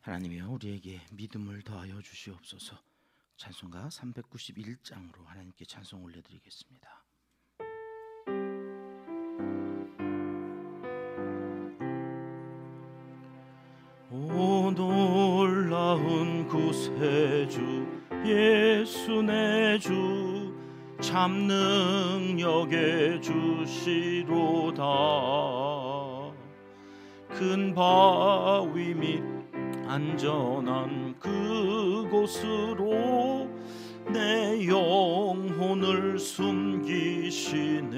하나님이여, 우리에게 믿음을 더하여 주시옵소서. 찬송가 391장으로 하나님께 찬송 올려드리겠습니다. 오 놀라운 구세주 예수 내 주, 참 능력의 주시로다. 큰 바위 및 안전한 그곳으로 내 영혼을 숨기시네.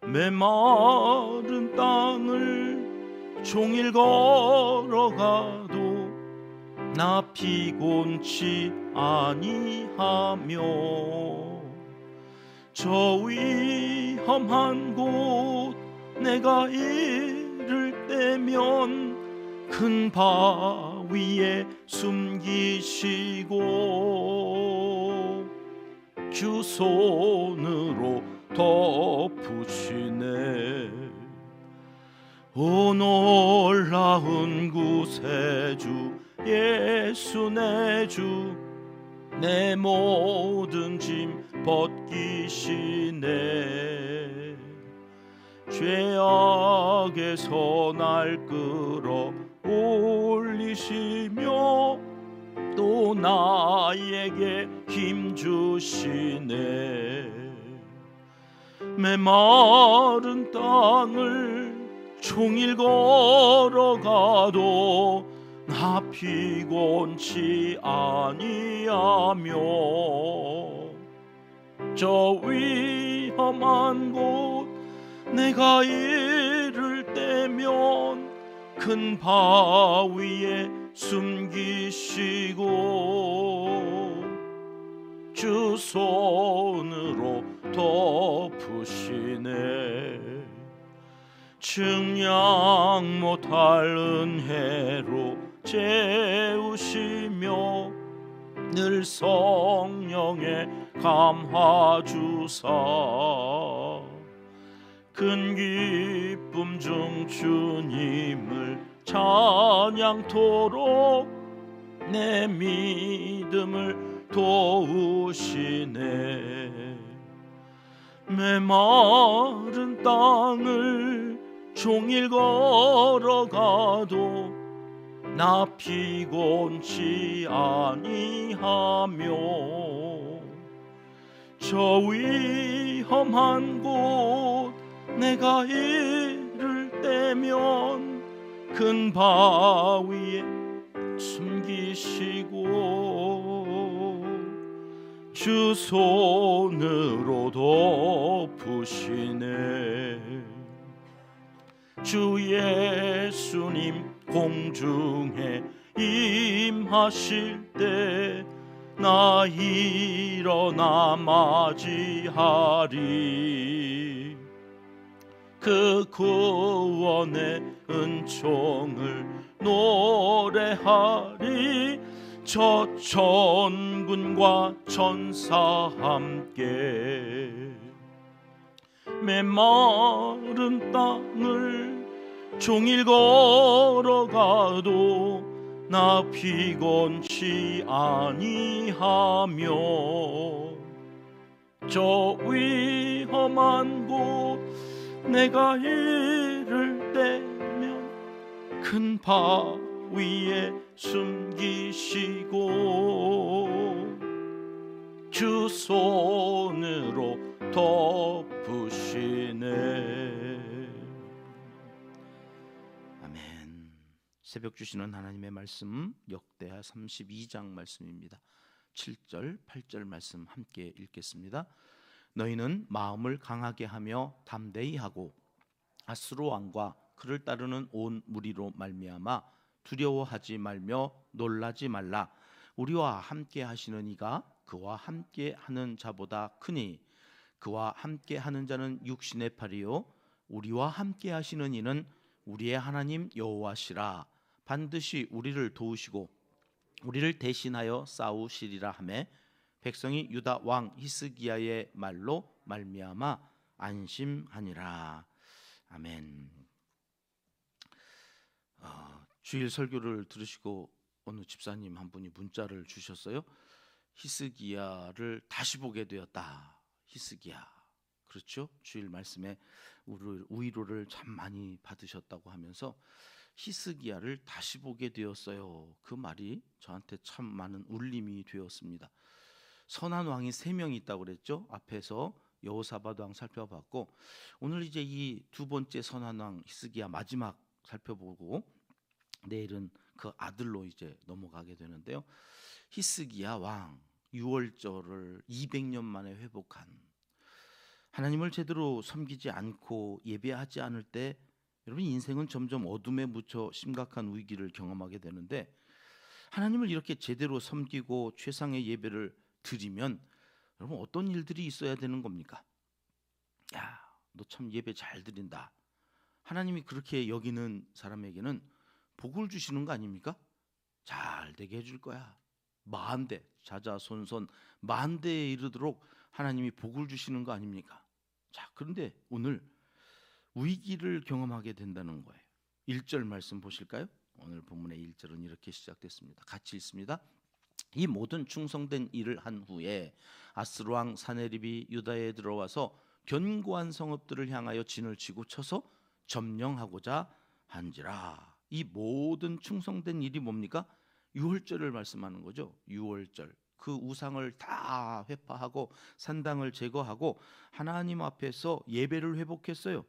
메마른 땅을 종일 걸어가도 나 피곤치 아니하며, 저 위험한 곳 내가 이를 때면 큰 바위에 숨기시고 주 손으로 덮으시네. 오 놀라운 구세주 예수 내 주, 내 모든 짐 벗기시네. 죄악에서 날 끌어 올리시며 또 나에게 힘 주시네. 메마른 땅을 종일 걸어가도 나 피곤치 아니하며, 저 위험한 곳 내가 이를 때면 큰 바위에 숨기시고 주 손으로 덮으시네. 증량 못할 은혜로 채우시며 늘 성령에 감화주사 큰 기쁨 중 주님을 찬양토록 내 믿음을 도우시네. 메마른 땅을 종일 걸어가도 나 피곤치 아니하며, 저 위험한 곳 내가 이를 때면 큰 바위에 숨기시고 주 손으로 덮으시네. 주 예수님 공중에 임하실 때 나 일어나 맞이하리. 그 구원의 은총을 노래하리. 저 천군과 천사 함께 메마른 땅을 종일 걸어가도 나 피곤치 아니하며, 저 위험한 곳 내가 이를 때면 큰 바위에 숨기시고 주 손으로 덮으시네. 아멘. 새벽 주시는 하나님의 말씀, 역대하 32장 말씀입니다. 7절 8절 말씀 함께 읽겠습니다. 너희는 마음을 강하게 하며 담대히 하고 아수르 왕과 그를 따르는 온 무리로 말미암아 두려워하지 말며 놀라지 말라. 우리와 함께 하시는 이가 그와 함께 하는 자보다 크니 그와 함께 하는 자는 육신의 팔이요 우리와 함께 하시는 이는 우리의 하나님 여호와시라. 반드시 우리를 도우시고 우리를 대신하여 싸우시리라 하매 백성이 유다 왕 히스기야의 말로 말미암아 안심하니라. 아멘. 주일 설교를 들으시고 어느 집사님 한 분이 문자를 주셨어요. 히스기야를 다시 보게 되었다. 히스기야. 그렇죠? 주일 말씀에 위로를 참 많이 받으셨다고 하면서 히스기야를 다시 보게 되었어요. 그 말이 저한테 참 많은 울림이 되었습니다. 선한 왕이 3명이 있다고 그랬죠. 앞에서 여호사밧 왕 살펴봤고, 오늘 이제 이 두 번째 선한 왕 히스기야 마지막 살펴보고 내일은 그 아들로 이제 넘어가게 되는데요. 히스기야 왕 6월절을 200년 만에 회복한, 하나님을 제대로 섬기지 않고 예배하지 않을 때 여러분 인생은 점점 어둠에 묻혀 심각한 위기를 경험하게 되는데, 하나님을 이렇게 제대로 섬기고 최상의 예배를 드리면 여러분 어떤 일들이 있어야 되는 겁니까? 야, 너 참 예배 잘 드린다. 하나님이 그렇게 여기는 사람에게는 복을 주시는 거 아닙니까? 잘 되게 해줄 거야. 만대, 자자손손 만대에 이르도록 하나님이 복을 주시는 거 아닙니까? 자, 그런데 오늘 위기를 경험하게 된다는 거예요. 1절 말씀 보실까요? 오늘 본문의 1절은 이렇게 시작됐습니다. 같이 읽습니다. 이 모든 충성된 일을 한 후에 아스루 왕 사네립이 유다에 들어와서 견고한 성읍들을 향하여 진을 치고 쳐서 점령하고자 한지라. 이 모든 충성된 일이 뭡니까? 6월절을 말씀하는 거죠. 6월절. 그 우상을 다 회파하고 산당을 제거하고 하나님 앞에서 예배를 회복했어요.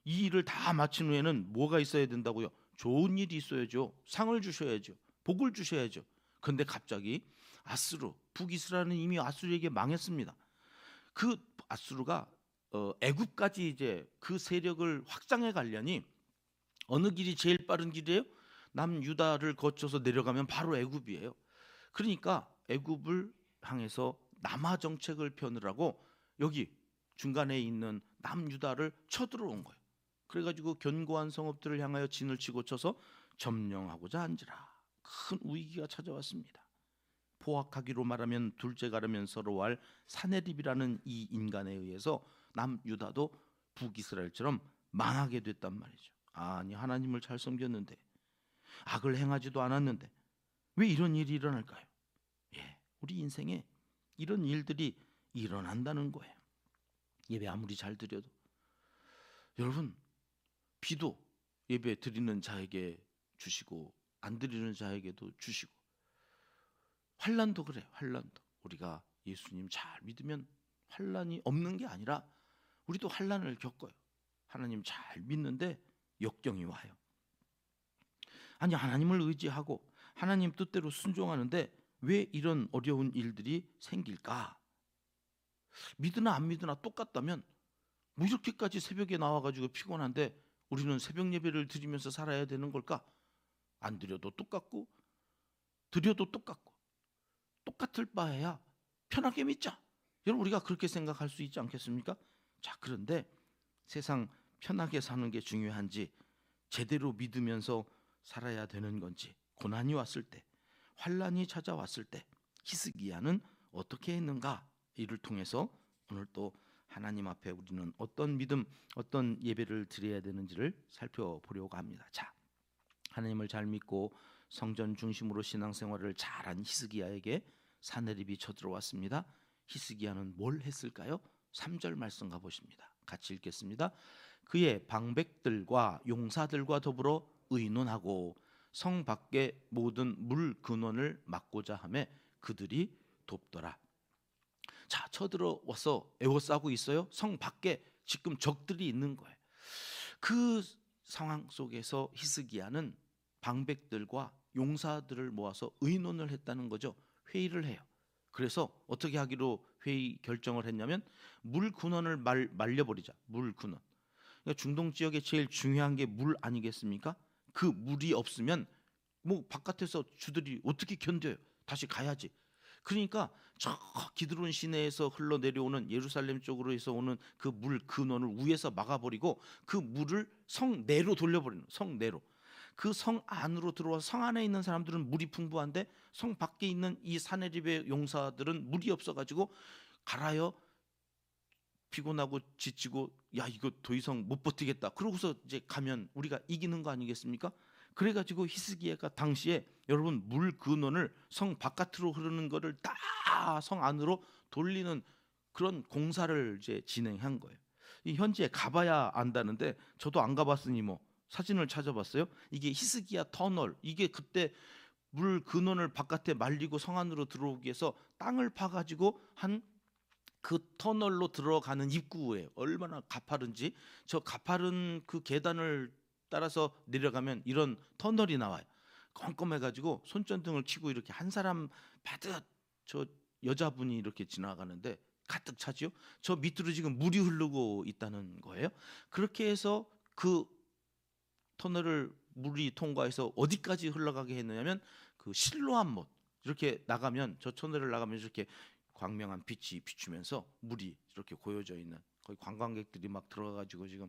이 일을 다 마친 후에는 뭐가 있어야 된다고요? 좋은 일이 있어야죠. 상을 주셔야죠. 복을 주셔야죠. 그런데 갑자기 아수르, 북이스라엘은 이미 아수르에게 망했습니다. 그 아수르가 애굽까지 이제 그 세력을 확장해 가려니 어느 길이 제일 빠른 길이에요? 남유다를 거쳐서 내려가면 바로 애굽이에요. 그러니까 애굽을 향해서 남하 정책을 펴느라고 여기 중간에 있는 남유다를 쳐들어온 거예요. 그래가지고 견고한 성읍들을 향하여 진을 치고 쳐서 점령하고자 한지라. 큰 위기가 찾아왔습니다. 포악하기로 말하면 둘째 가르면 서러워할 사네립이라는 이 인간에 의해서 남유다도 북이스라엘처럼 망하게 됐단 말이죠. 아니, 하나님을 잘 섬겼는데, 악을 행하지도 않았는데 왜 이런 일이 일어날까요? 예, 우리 인생에 이런 일들이 일어난다는 거예요. 예배 아무리 잘 드려도, 여러분, 비도 예배 드리는 자에게 주시고 안 드리는 자에게도 주시고, 환난도 그래요. 환난도 우리가 예수님 잘 믿으면 환난이 없는 게 아니라 우리도 환난을 겪어요. 하나님 잘 믿는데 역경이 와요. 아니, 하나님을 의지하고 하나님 뜻대로 순종하는데 왜 이런 어려운 일들이 생길까? 믿으나 안 믿으나 똑같다면 뭐 이렇게까지 새벽에 나와가지고 피곤한데 우리는 새벽 예배를 드리면서 살아야 되는 걸까? 안 드려도 똑같고 드려도 똑같고 똑같을 바에야 편하게 믿자. 여러분, 우리가 그렇게 생각할 수 있지 않겠습니까? 자, 그런데 세상 편하게 사는 게 중요한지, 제대로 믿으면서 살아야 되는 건지, 고난이 왔을 때, 환난이 찾아왔을 때 히스기야는 어떻게 했는가? 이를 통해서 오늘 또 하나님 앞에 우리는 어떤 믿음, 어떤 예배를 드려야 되는지를 살펴보려고 합니다. 자, 하나님을 잘 믿고 성전 중심으로 신앙생활을 잘한 히스기야에게 사네립이 쳐들어왔습니다. 히스기야는 뭘 했을까요? 3절 말씀 가보십니다. 같이 읽겠습니다. 그의 방백들과 용사들과 더불어 의논하고 성 밖의 모든 물 근원을 막고자 하매 그들이 돕더라. 자, 쳐들어와서 에워싸고 있어요. 성 밖에 지금 적들이 있는 거예요. 그 상황 속에서 히스기야는 방백들과 용사들을 모아서 의논을 했다는 거죠. 회의를 해요. 그래서 어떻게 하기로 회의 결정을 했냐면 물 근원을 말려버리자. 물 근원. 그러니까 중동 지역에 제일 중요한 게 물 아니겠습니까? 그 물이 없으면 뭐 바깥에서 주들이 어떻게 견뎌요? 다시 가야지. 그러니까 저 기드론 시내에서 흘러내려오는 예루살렘 쪽으로 해서 오는 그 물 근원을 위에서 막아버리고 그 물을 성 내로 돌려버리는, 성 내로. 그 성 안으로 들어와 성 안에 있는 사람들은 물이 풍부한데 성 밖에 있는 이 사네립의 용사들은 물이 없어가지고 갈아요. 피곤하고 지치고 야, 이거 더 이상 못 버티겠다. 그러고서 이제 가면 우리가 이기는 거 아니겠습니까? 그래가지고 히스기야가 당시에 여러분 물 근원을 성 바깥으로 흐르는 거를 다 성 안으로 돌리는 그런 공사를 이제 진행한 거예요. 이 현지에 가봐야 안다는데 저도 안 가봤으니 뭐 사진을 찾아봤어요. 이게 히스기야 터널, 이게 그때 물 근원을 바깥에 말리고 성 안으로 들어오기 위해서 땅을 파가지고 한 그 터널로 들어가는 입구예요. 얼마나 가파른지. 저 가파른 그 계단을 따라서 내려가면 이런 터널이 나와요. 껌껌해가지고 손전등을 켜고 이렇게 한 사람 바듯 저 여자분이 이렇게 지나가는데 가득 차지요. 저 밑으로 지금 물이 흐르고 있다는 거예요. 그렇게 해서 그 터널을 물이 통과해서 어디까지 흘러가게 했느냐면 그 실로암 못, 이렇게 나가면 저 터널을 나가면 이렇게 광명한 빛이 비추면서 물이 이렇게 고여져 있는, 거기 관광객들이 막 들어가가지고 지금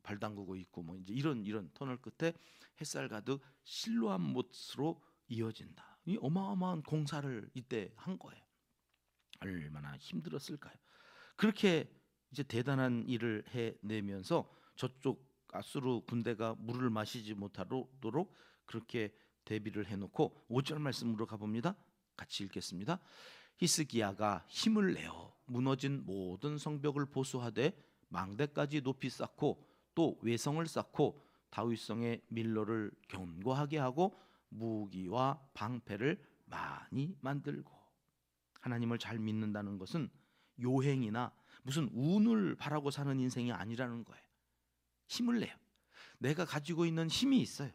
발 담그고 있고 뭐 이제 이런 터널 끝에 햇살 가득 실로암 못으로 이어진다. 이 어마어마한 공사를 이때 한 거예요. 얼마나 힘들었을까요? 그렇게 이제 대단한 일을 해내면서 저쪽 아수르 군대가 물을 마시지 못하도록 그렇게 대비를 해놓고 5절 말씀으로 가봅니다. 같이 읽겠습니다. 히스기야가 힘을 내어 무너진 모든 성벽을 보수하되 망대까지 높이 쌓고 또 외성을 쌓고 다윗성의 밀로를 견고하게 하고 무기와 방패를 많이 만들고. 하나님을 잘 믿는다는 것은 요행이나 무슨 운을 바라고 사는 인생이 아니라는 거예요. 힘을 내요. 내가 가지고 있는 힘이 있어요.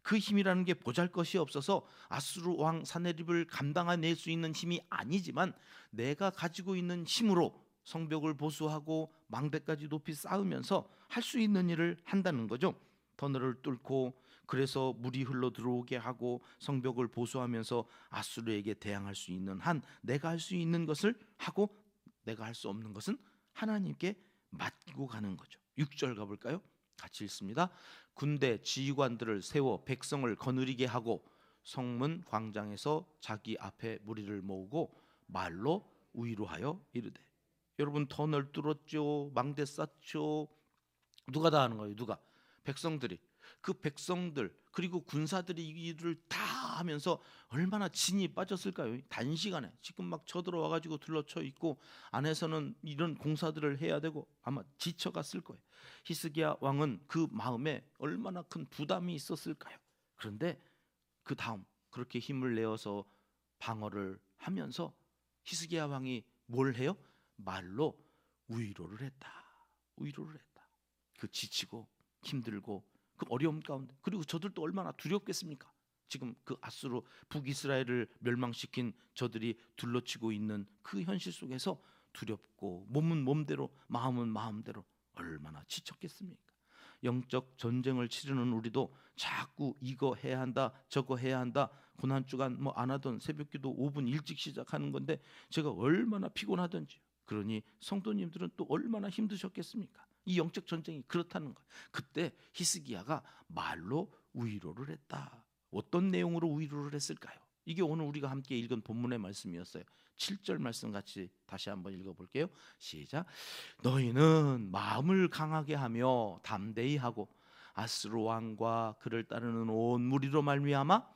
그 힘이라는 게 보잘것이 없어서 아수르 왕 사네립을 감당해낼 수 있는 힘이 아니지만 내가 가지고 있는 힘으로 성벽을 보수하고 망대까지 높이 쌓으면서 할 수 있는 일을 한다는 거죠. 터널을 뚫고 그래서 물이 흘러 들어오게 하고 성벽을 보수하면서 아수르에게 대항할 수 있는 한 내가 할 수 있는 것을 하고 내가 할 수 없는 것은 하나님께 맡기고 가는 거죠. 6절 가볼까요? 같이 읽습니다. 군대 지휘관들을 세워 백성을 거느리게 하고 성문 광장에서 자기 앞에 무리를 모으고 말로 위로하여 이르되. 여러분 터널 뚫었죠, 망대 쌓죠. 누가 다 하는 거예요? 누가? 백성들이. 그 백성들 그리고 군사들이 이 일을 다 하면서 얼마나 진이 빠졌을까요? 단시간에 지금 막 쳐들어와가지고 둘러쳐 있고 안에서는 이런 공사들을 해야 되고 아마 지쳐갔을 거예요. 히스기야 왕은 그 마음에 얼마나 큰 부담이 있었을까요? 그런데 그 다음 그렇게 힘을 내어서 방어를 하면서 히스기야 왕이 뭘 해요? 말로 위로를 했다. 위로를 했다. 그 지치고 힘들고 그 어려움 가운데, 그리고 저들도 얼마나 두렵겠습니까? 지금 그 아수르 북이스라엘을 멸망시킨 저들이 둘러치고 있는 그 현실 속에서 두렵고 몸은 몸대로 마음은 마음대로 얼마나 지쳤겠습니까? 영적 전쟁을 치르는 우리도 자꾸 이거 해야 한다 저거 해야 한다, 고난 주간 뭐 안 하던 새벽기도 5분 일찍 시작하는 건데 제가 얼마나 피곤하던지요. 그러니 성도님들은 또 얼마나 힘드셨겠습니까? 이 영적 전쟁이 그렇다는 거예요. 그때 히스기야가 말로 위로를 했다. 어떤 내용으로 위로를 했을까요? 이게 오늘 우리가 함께 읽은 본문의 말씀이었어요. 7절 말씀 같이 다시 한번 읽어볼게요. 시작. 너희는 마음을 강하게 하며 담대히 하고 아스루 왕과 그를 따르는 온 무리로 말미암아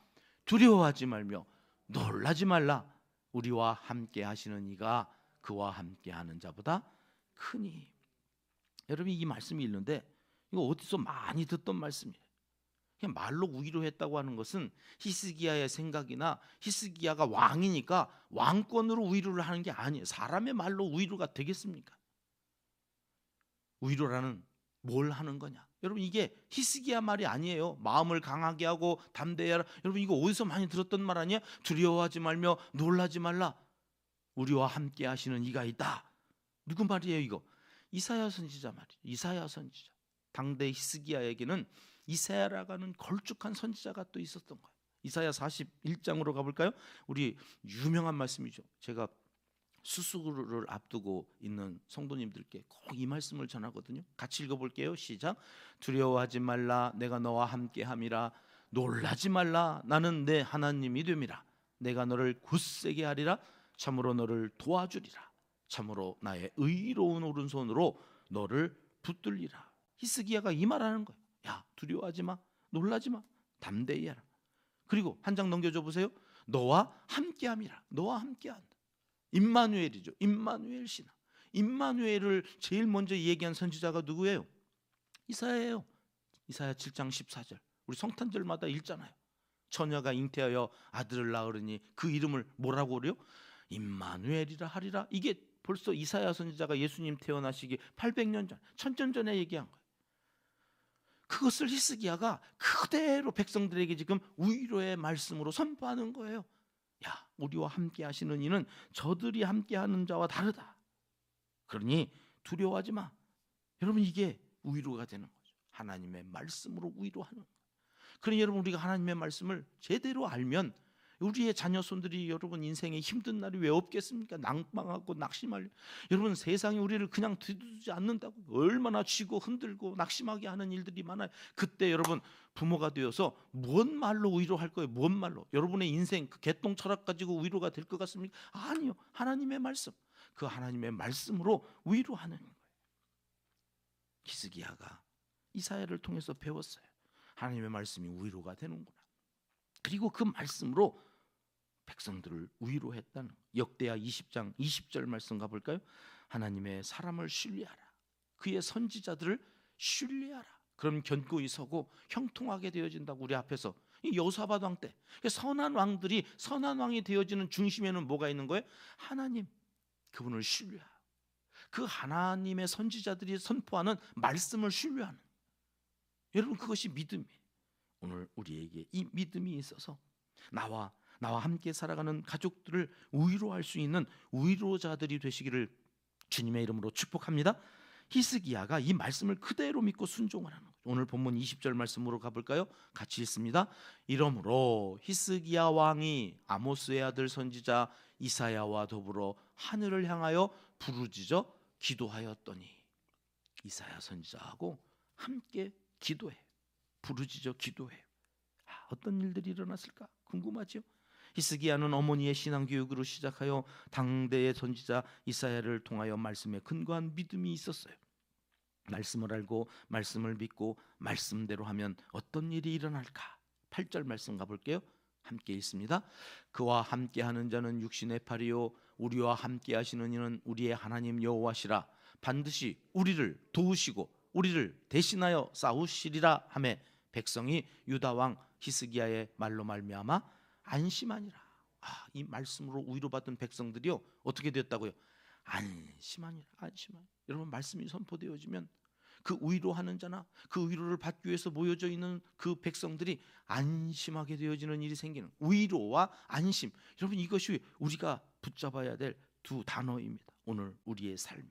두려워하지 말며 놀라지 말라. 우리와 함께 하시는 이가 그와 함께 하는 자보다 크니. 여러분 이 말씀이 있는데 이거 어디서 많이 듣던 말씀이에요. 그냥 말로 위로했다고 하는 것은 히스기야의 생각이나 히스기야가 왕이니까 왕권으로 위로를 하는 게 아니에요. 사람의 말로 위로가 되겠습니까? 위로라는 뭘 하는 거냐? 여러분 이게 히스기야 말이 아니에요. 마음을 강하게 하고 담대해라. 여러분 이거 어디서 많이 들었던 말 아니에요? 두려워하지 말며 놀라지 말라. 우리와 함께 하시는 이가 있다. 누구 말이에요 이거? 이사야 선지자 말이에요. 이사야 선지자. 당대 히스기야에게는 이사야라는 걸쭉한 선지자가 또 있었던 거예요. 이사야 41장으로 가볼까요? 우리 유명한 말씀이죠. 제가 수술을 앞두고 있는 성도님들께 꼭 이 말씀을 전하거든요. 같이 읽어볼게요. 시작. 두려워하지 말라. 내가 너와 함께함이라. 놀라지 말라. 나는 내 하나님이 됨이라. 내가 너를 굳세게 하리라. 참으로 너를 도와주리라. 참으로 나의 의로운 오른손으로 너를 붙들리라. 히스기야가 이 말하는 거예요. 야 두려워하지 마. 놀라지 마. 담대히 하라. 그리고 한 장 넘겨줘 보세요. 너와 함께함이라. 너와 함께한다. 임마누엘이죠. 임마누엘 신앙. 임마누엘을 제일 먼저 얘기한 선지자가 누구예요? 이사야예요. 이사야 7장 14절. 우리 성탄절마다 읽잖아요. 처녀가 잉태하여 아들을 낳으리니 그 이름을 뭐라고 그래요? 임마누엘이라 하리라. 이게 벌써 이사야 선지자가 예수님 태어나시기 800년 전, 1000년 전에 얘기한 거예요. 그것을 히스기야가 그대로 백성들에게 지금 위로의 말씀으로 선포하는 거예요. 야, 우리와 함께 하시는 이는 저들이 함께 하는 자와 다르다. 그러니 두려워하지 마. 여러분, 이게 위로가 되는 거죠. 하나님의 말씀으로 위로하는 거예요. 그러니 여러분, 우리가 하나님의 말씀을 제대로 알면 우리의 자녀손들이 여러분 인생에 힘든 날이 왜 없겠습니까? 낭망하고 낙심하려. 여러분, 세상이 우리를 그냥 두지 않는다고. 얼마나 쥐고 흔들고 낙심하게 하는 일들이 많아요. 그때 여러분, 부모가 되어서 뭔 말로 위로할 거예요? 뭔 말로? 여러분의 인생 그 개똥 철학 가지고 위로가 될 것 같습니까? 아니요. 하나님의 말씀. 그 하나님의 말씀으로 위로하는 거예요. 히스기야가 이사야를 통해서 배웠어요. 하나님의 말씀이 위로가 되는구나. 그리고 그 말씀으로 백성들을 위로했다는 거예요. 역대하 20장 20절 말씀 가볼까요? 하나님의 사람을 신뢰하라. 그의 선지자들을 신뢰하라. 그럼 견고히 서고 형통하게 되어진다고. 우리 앞에서 이 여호사밧 왕 때 선한 왕들이 선한 왕이 되어지는 중심에는 뭐가 있는 거예요? 하나님, 그분을 신뢰하라. 그 하나님의 선지자들이 선포하는 말씀을 신뢰하는, 여러분, 그것이 믿음이에요. 오늘 우리에게 이 믿음이 있어서 나와 함께 살아가는 가족들을 위로할 수 있는 위로자들이 되시기를 주님의 이름으로 축복합니다. 히스기야가 이 말씀을 그대로 믿고 순종을 하는 거죠. 오늘 본문 20절 말씀으로 가볼까요? 같이 읽습니다. 이러므로 히스기야 왕이 아모스의 아들 선지자 이사야와 더불어 하늘을 향하여 부르짖어 기도하였더니, 이사야 선지자하고 함께 기도해, 부르짖어 기도해. 어떤 일들이 일어났을까 궁금하죠? 히스기야는 어머니의 신앙 교육으로 시작하여 당대의 선지자 이사야를 통하여 말씀에 근거한 믿음이 있었어요. 말씀을 알고 말씀을 믿고 말씀대로 하면 어떤 일이 일어날까? 8절 말씀 가볼게요. 함께 읽습니다. 그와 함께하는 자는 육신의 팔이요 우리와 함께하시는 이는 우리의 하나님 여호와시라. 반드시 우리를 도우시고 우리를 대신하여 싸우시리라 하매 백성이 유다 왕 히스기야의 말로 말미암아 안심하니라. 이 말씀으로 위로받은 백성들이요 어떻게 되었다고요? 안심하니라. 안심하니라. 여러분, 말씀이 선포되어지면 그 위로하는 자나 그 위로를 받기 위해서 모여져 있는 그 백성들이 안심하게 되어지는 일이 생기는, 위로와 안심. 여러분, 이것이 우리가 붙잡아야 될 두 단어입니다. 오늘 우리의 삶에,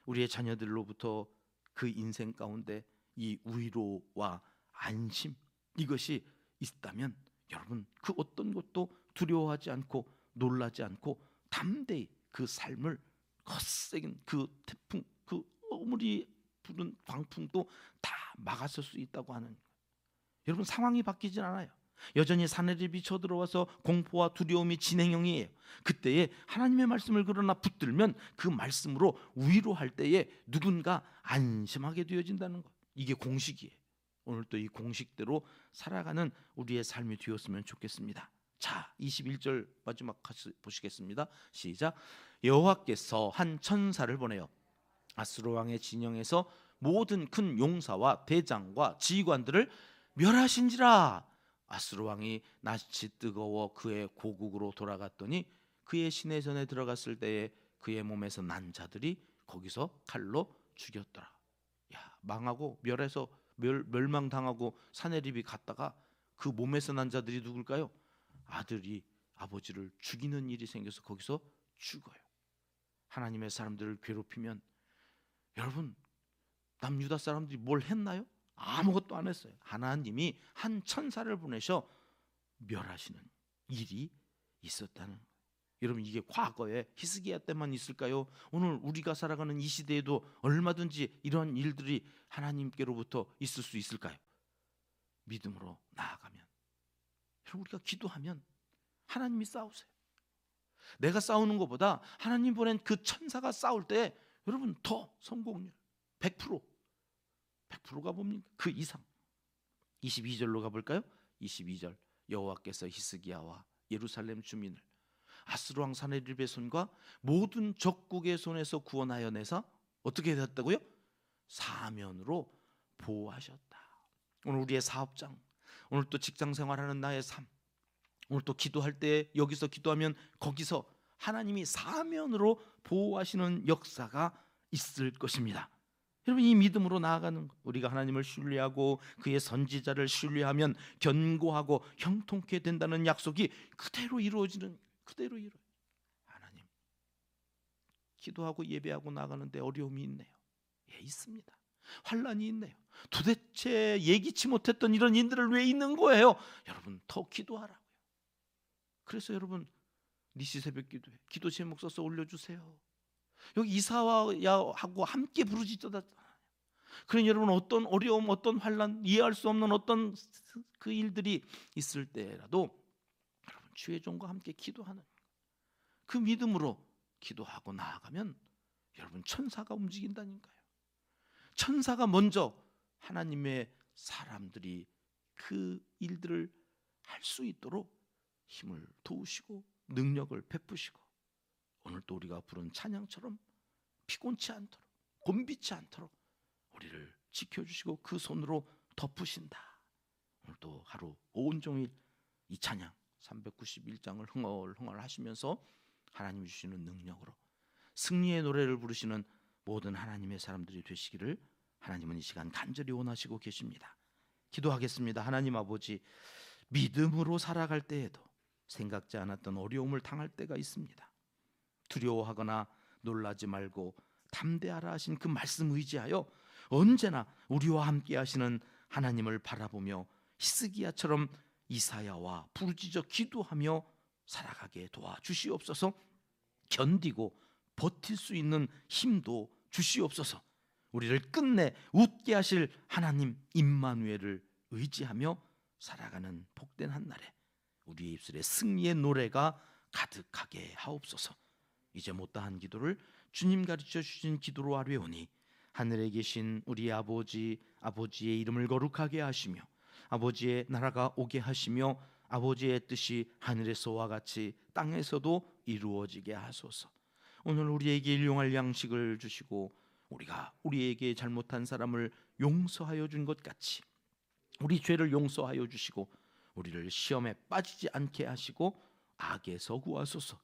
우리의 자녀들로부터 그 인생 가운데 이 위로와 안심, 이것이 있다면 여러분, 그 어떤 것도 두려워하지 않고 놀라지 않고 담대히 그 삶을 거센 그 태풍, 그 어무리 부는 광풍도 다 막아설 수 있다고 하는 거예요. 여러분, 상황이 바뀌진 않아요. 여전히 사내들이 쳐들어와서 공포와 두려움이 진행형이에요. 그때에 하나님의 말씀을 그러나 붙들면 그 말씀으로 위로할 때에 누군가 안심하게 되어진다는 것, 이게 공식이에요. 오늘 또 이 공식대로 살아가는 우리의 삶이 되었으면 좋겠습니다. 자, 21절 마지막 같이 보시겠습니다. 시작. 여호와께서 한 천사를 보내어 아수르 왕의 진영에서 모든 큰 용사와 대장과 지휘관들을 멸하신지라. 아수르 왕이 낯이 뜨거워 그의 고국으로 돌아갔더니 그의 시내전에 들어갔을 때에 그의 몸에서 난 자들이 거기서 칼로 죽였더라. 야, 망하고 멸해서 멸망당하고 사내립이 갔다가 그 몸에서 난 자들이 누굴까요? 아들이 아버지를 죽이는 일이 생겨서 거기서 죽어요. 하나님의 사람들을 괴롭히면 여러분, 남유다 사람들이 뭘 했나요? 아무것도 안 했어요. 하나님이 한 천사를 보내셔 멸하시는 일이 있었다는 거예요. 여러분, 이게 과거에 히스기야 때만 있을까요? 오늘 우리가 살아가는 이 시대에도 얼마든지 이런 일들이 하나님께로부터 있을 수 있을까요? 믿음으로 나아가면, 여러분, 우리가 기도하면 하나님이 싸우세요. 내가 싸우는 것보다 하나님 보낸 그 천사가 싸울 때 여러분 더 성공률 100%가 뭡니까? 그 이상 22절로 가볼까요? 22절 여호와께서 히스기야와 예루살렘 주민을 아스루 왕 사네립의 손과 모든 적국의 손에서 구원하여 내사 어떻게 되었다고요? 사면으로 보호하셨다. 오늘 우리의 사업장, 오늘 또 직장 생활하는 나의 삶, 오늘 또 기도할 때 여기서 기도하면 거기서 하나님이 사면으로 보호하시는 역사가 있을 것입니다. 여러분, 이 믿음으로 나아가는 것, 우리가 하나님을 신뢰하고 그의 선지자를 신뢰하면 견고하고 형통케 된다는 약속이 그대로 이루어지는, 그대로 이루어져요. 하나님, 기도하고 예배하고 나가는데 어려움이 있네요. 예, 있습니다. 환란이 있네요. 도대체 예기치 못했던 이런 일들을 왜 있는 거예요? 여러분, 더 기도하라고요. 그래서 여러분, 니시 새벽 기도에 기도 제목 써서 올려주세요. 여기 이사야하고 함께 부르짖어다. 그러니 여러분, 어떤 어려움, 어떤 환란, 이해할 수 없는 어떤 그 일들이 있을 때라도 여러분, 주의 종과 함께 기도하는 그 믿음으로 기도하고 나아가면 여러분, 천사가 움직인다니까요. 천사가 먼저 하나님의 사람들이 그 일들을 할 수 있도록 힘을 도우시고 능력을 베푸시고, 오늘 또 우리가 부른 찬양처럼 피곤치 않도록, 곤비치 않도록 우리를 지켜주시고 그 손으로 덮으신다. 오늘 또 하루 온종일 이 찬양 391장을 흥얼흥얼 하시면서 하나님이 주시는 능력으로 승리의 노래를 부르시는 모든 하나님의 사람들이 되시기를 하나님은 이 시간 간절히 원하시고 계십니다. 기도하겠습니다. 하나님 아버지, 믿음으로 살아갈 때에도 생각지 않았던 어려움을 당할 때가 있습니다. 두려워하거나 놀라지 말고 담대하라 하신 그 말씀 의지하여 언제나 우리와 함께 하시는 하나님을 바라보며 히스기야처럼 이사야와 부르짖어 기도하며 살아가게 도와주시옵소서. 견디고 버틸 수 있는 힘도 주시옵소서. 우리를 끝내 웃게 하실 하나님 임마누엘을 의지하며 살아가는 복된 한날에 우리의 입술에 승리의 노래가 가득하게 하옵소서. 이제 못다한 기도를 주님 가르쳐 주신 기도로 아뢰오니 하늘에 계신 우리 아버지, 아버지의 이름을 거룩하게 하시며 아버지의 나라가 오게 하시며 아버지의 뜻이 하늘에서와 같이 땅에서도 이루어지게 하소서. 오늘 우리에게 일용할 양식을 주시고 우리가 우리에게 잘못한 사람을 용서하여 준 것 같이 우리 죄를 용서하여 주시고 우리를 시험에 빠지지 않게 하시고 악에서 구하소서.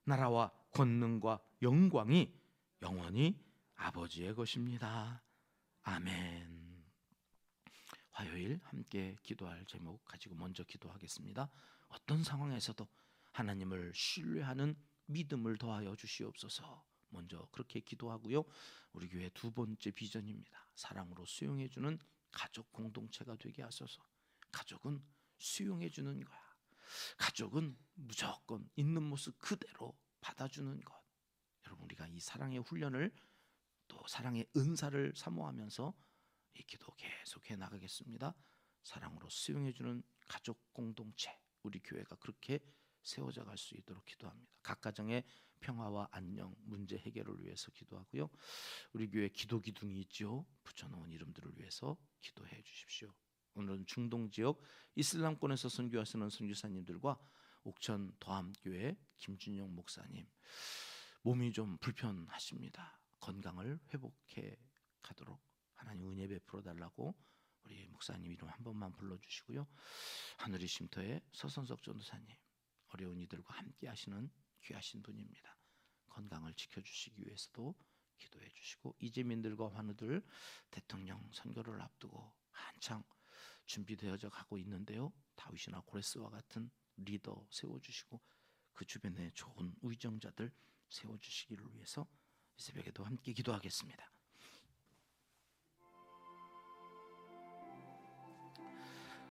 나라와 권능과 영광이 영원히 아버지의 것입니다. 아멘. 화요일 함께 기도할 제목 가지고 먼저 기도하겠습니다. 어떤 상황에서도 하나님을 신뢰하는 믿음을 더하여 주시옵소서. 먼저 그렇게 기도하고요. 우리 교회 두 번째 비전입니다. 사랑으로 수용해주는 가족 공동체가 되게 하소서. 가족은 수용해주는 거야. 가족은 무조건 있는 모습 그대로 받아주는 것. 여러분, 우리가 이 사랑의 훈련을 또 사랑의 은사를 사모하면서 이 기도 계속해 나가겠습니다. 사랑으로 수용해주는 가족 공동체, 우리 교회가 그렇게 세워져 갈 수 있도록 기도합니다. 각 가정의 평화와 안녕, 문제 해결을 위해서 기도하고요. 우리 교회 기도 기둥이 있죠. 붙여놓은 이름들을 위해서 기도해 주십시오. 오늘은 중동 지역 이슬람권에서 선교하시는 선교사님들과 옥천 더함교회 김준영 목사님, 몸이 좀 불편하십니다. 건강을 회복해 가도록 하나님 은혜 베풀어 달라고 우리 목사님 이름 한 번만 불러주시고요. 하늘의 쉼터의 서선석 전도사님, 어려운 이들과 함께 하시는 귀하신 분입니다. 건강을 지켜주시기 위해서도 기도해 주시고, 이재민들과 환우들 대통령 선거를 앞두고 한창 준비되어져 가고 있는데요. 다윗이나 고레스와 같은 리더 세워주시고 그 주변에 좋은 의정자들 세워주시기를 위해서 이 새벽에도 함께 기도하겠습니다.